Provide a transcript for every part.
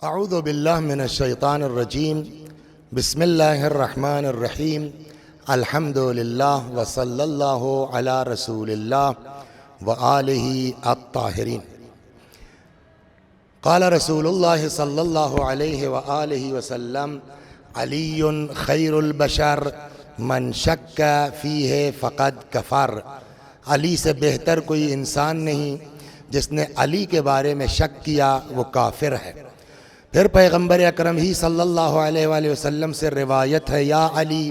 اعوذ باللہ من الشیطان الرجیم بسم اللہ الرحمن الرحیم الحمد للہ وصلی اللہ علی رسول اللہ وآلہ الطاہرین۔ قال رسول اللہ صلی اللہ علیہ وآلہ وسلم علی خیر البشر من شک فیہ فقد کفر۔ علی سے بہتر کوئی انسان نہیں، جس نے علی کے بارے میں شک کیا وہ کافر ہے۔ پھر پیغمبر اکرم ہی صلی اللہ علیہ وآلہ وسلم سے روایت ہے، یا علی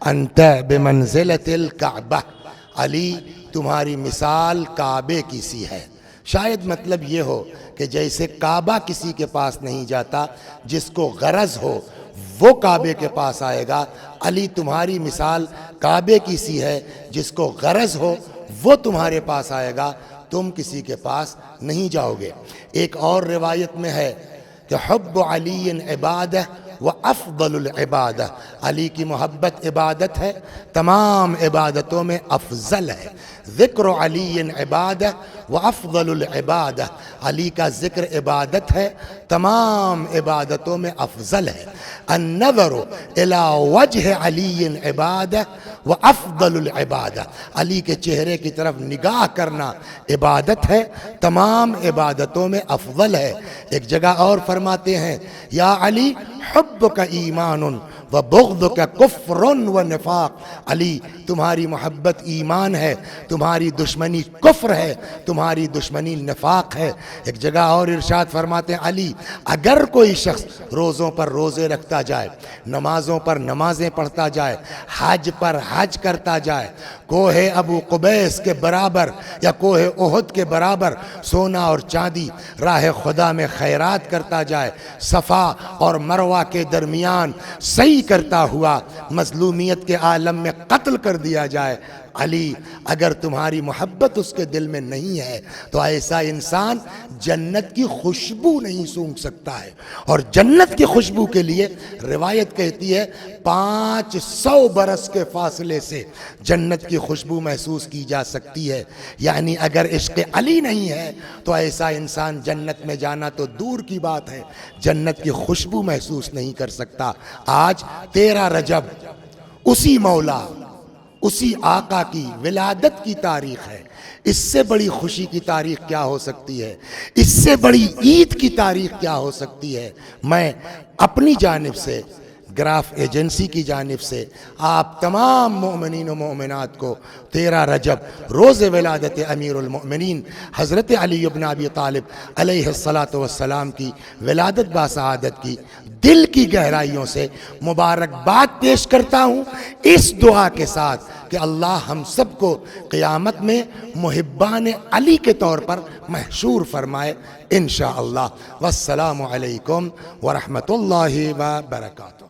انت بمنزلۃ الکعبہ، علی تمہاری مثال کعبے کی سی ہے۔ شاید مطلب یہ ہو کہ جیسے کعبہ کسی کے پاس نہیں جاتا، جس کو غرض ہو وہ کعبے کے پاس آئے گا، علی تمہاری مثال کعبے کی سی ہے، جس کو غرض ہو وہ تمہارے پاس آئے گا، تم کسی کے پاس نہیں جاؤ گے۔ ایک اور روایت میں ہے کہ حب علی عبادہ و افضل العبادہ، علی کی محبت عبادت ہے، تمام عبادتوں میں افضل ہے۔ ذکر علی عبادہ و افضل العبادہ، علی کا ذکر عبادت ہے، تمام عبادتوں میں افضل ہے۔ النظر الی وجہ علی عبادہ و افضل العبادہ، علی کے چہرے کی طرف نگاہ کرنا عبادت ہے، تمام عبادتوں میں افضل ہے۔ ایک جگہ اور فرماتے ہیں، یا علی حبک ایمان و بغضک کفر و نفاق، علی تمہاری محبت ایمان ہے، تمہاری دشمنی کفر ہے، تمہاری دشمنی نفاق ہے۔ ایک جگہ اور ارشاد فرماتے ہیں، علی اگر کوئی شخص روزوں پر روزے رکھتا جائے، نمازوں پر نمازیں پڑھتا جائے، حج پر حج کرتا جائے، کوہ ابو قبیس کے برابر یا کوہ احد کے برابر سونا اور چاندی راہ خدا میں خیرات کرتا جائے، صفا اور مروہ کے درمیان صحیح کرتا ہوا مظلومیت کے عالم میں قتل کر دیا جائے، علی اگر تمہاری محبت اس کے دل میں نہیں ہے تو ایسا انسان جنت کی خوشبو نہیں سونگھ سکتا ہے۔ اور جنت کی خوشبو کے لیے روایت کہتی ہے 500 برس کے فاصلے سے جنت کی خوشبو محسوس کی جا سکتی ہے۔ یعنی اگر عشق علی نہیں ہے تو ایسا انسان جنت میں جانا تو دور کی بات ہے، جنت کی خوشبو محسوس نہیں کر سکتا۔ آج 13 رجب اسی مولا، اسی آقا کی ولادت کی تاریخ ہے۔ اس سے بڑی خوشی کی تاریخ کیا ہو سکتی ہے؟ اس سے بڑی عید کی تاریخ کیا ہو سکتی ہے؟ میں اپنی جانب سے، گراف ایجنسی کی جانب سے آپ تمام مومنین و مومنات کو 13 رجب روز ولادت امیر المؤمنین حضرت علی ابن ابی طالب علیہ السلام کی ولادت باسعادت کی دل کی گہرائیوں سے مبارکباد پیش کرتا ہوں، اس دعا کے ساتھ کہ اللہ ہم سب کو قیامت میں محبان علی کے طور پر محشور فرمائے انشاءاللہ۔ والسلام علیکم ورحمۃ اللہ وبرکاتہ۔